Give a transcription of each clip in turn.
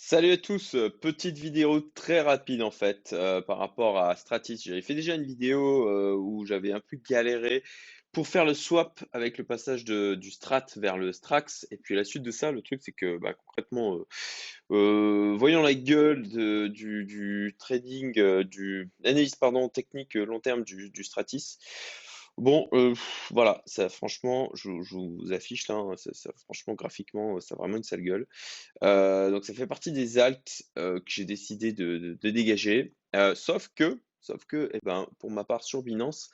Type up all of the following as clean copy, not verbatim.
Salut à tous, petite vidéo très rapide en fait par rapport à Stratis. J'avais fait déjà une vidéo où j'avais un peu galéré pour faire le swap avec le passage du Strat vers le Strax. Et puis la suite de ça, le truc c'est que concrètement, voyant la gueule du trading, du analyse pardon, technique long terme du Stratis, bon, voilà, ça franchement, je vous affiche là, hein, franchement graphiquement, ça a vraiment une sale gueule. Donc ça fait partie des alts, que j'ai décidé de dégager, sauf que et ben, pour ma part sur Binance,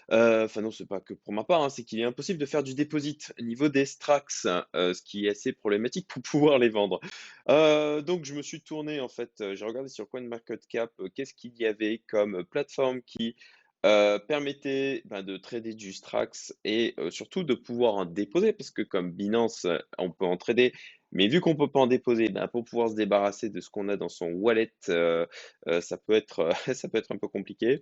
enfin non, c'est pas que pour ma part, hein, c'est qu'il est impossible de faire du deposit au niveau des Strax, ce qui est assez problématique pour pouvoir les vendre. Donc je me suis tourné en fait, j'ai regardé sur CoinMarketCap, qu'est-ce qu'il y avait comme plateforme qui, permettait, de trader du Strax et surtout de pouvoir en déposer parce que comme Binance, on peut en trader mais vu qu'on peut pas en déposer, pour pouvoir se débarrasser de ce qu'on a dans son wallet, ça peut être, ça peut être un peu compliqué.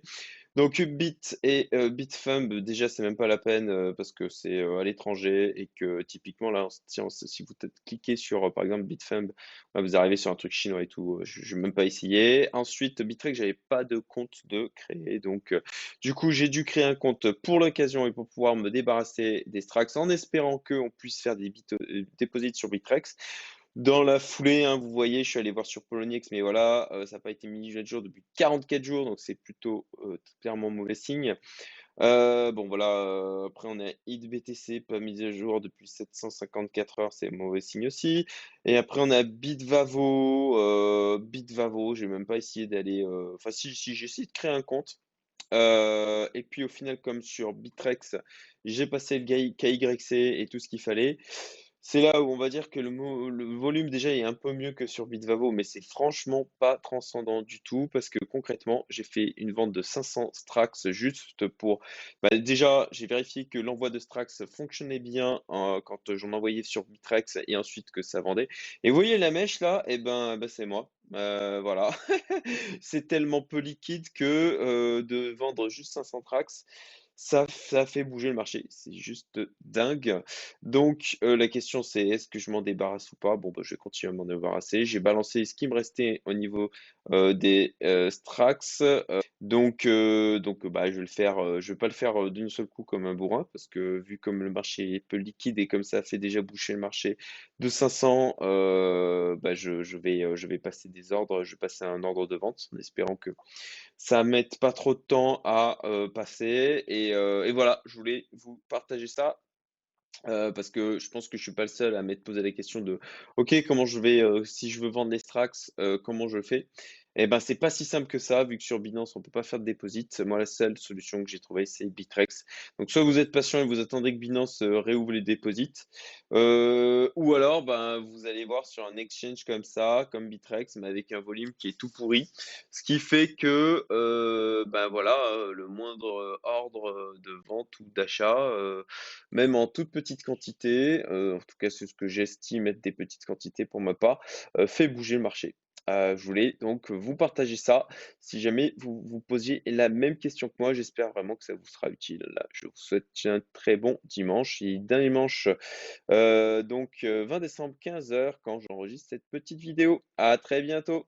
Donc Bit et Bitfumb, déjà, c'est même pas la peine parce que c'est à l'étranger et que typiquement, là, si vous cliquez sur, par exemple, Bitfumb, vous arrivez sur un truc chinois et tout. Je n'ai même pas essayé. Ensuite, Bittrex, j'avais pas de compte de créer. Donc, du coup, j'ai dû créer un compte pour l'occasion et pour pouvoir me débarrasser des Strax en espérant qu'on puisse faire des deposits sur Bittrex. Dans la foulée, hein, vous voyez, je suis allé voir sur Poloniex, mais voilà, ça n'a pas été mis à jour depuis 44 jours, donc c'est plutôt clairement mauvais signe. Bon voilà, après on a HitBTC, pas mis à jour depuis 754 heures, c'est mauvais signe aussi. Et après on a Bitvavo, j'ai même pas essayé d'aller, enfin si j'ai essayé de créer un compte. Et puis au final, comme sur Bittrex, j'ai passé le KYC et tout ce qu'il fallait. C'est là où on va dire que le volume déjà est un peu mieux que sur Bitvavo, mais c'est franchement pas transcendant du tout parce que concrètement, j'ai fait une vente de 500 Strax juste pour. Déjà, j'ai vérifié que l'envoi de Strax fonctionnait bien quand j'en envoyais sur Bittrex et ensuite que ça vendait. Et vous voyez la mèche là, et c'est moi. Voilà, c'est tellement peu liquide que de vendre juste 500 Trax, ça fait bouger le marché. C'est juste dingue. Donc, la question c'est est-ce que je m'en débarrasse ou pas? Bon, je vais continuer à m'en débarrasser. J'ai balancé ce qui me restait au niveau des Strax. Je vais le faire, je vais pas le faire d'une seule coup comme un bourrin parce que vu comme le marché est peu liquide et comme ça fait déjà boucher le marché de 500, je vais passer des ordres, je vais passer un ordre de vente en espérant que ça mette pas trop de temps à passer. Et voilà, je voulais vous partager ça parce que je pense que je suis pas le seul à m'être posé la question de OK, comment je vais, si je veux vendre les Strax, comment je fais? Et ben, c'est pas si simple que ça, vu que sur Binance, on peut pas faire de deposit. Moi, la seule solution que j'ai trouvée, c'est Bittrex. Donc, soit vous êtes patient et vous attendez que Binance réouvre les deposits, ou alors, vous allez voir sur un exchange comme ça, comme Bittrex, mais avec un volume qui est tout pourri. Ce qui fait que, voilà, le moindre ordre de vente ou d'achat, même en toute petite quantité, en tout cas c'est ce que j'estime être des petites quantités pour ma part, fait bouger le marché. Je voulais donc vous partager ça. Si jamais vous vous posiez la même question que moi, j'espère vraiment que ça vous sera utile. Là, je vous souhaite un très bon dimanche et d'un dimanche, 20 décembre 15 heures quand j'enregistre cette petite vidéo. À très bientôt.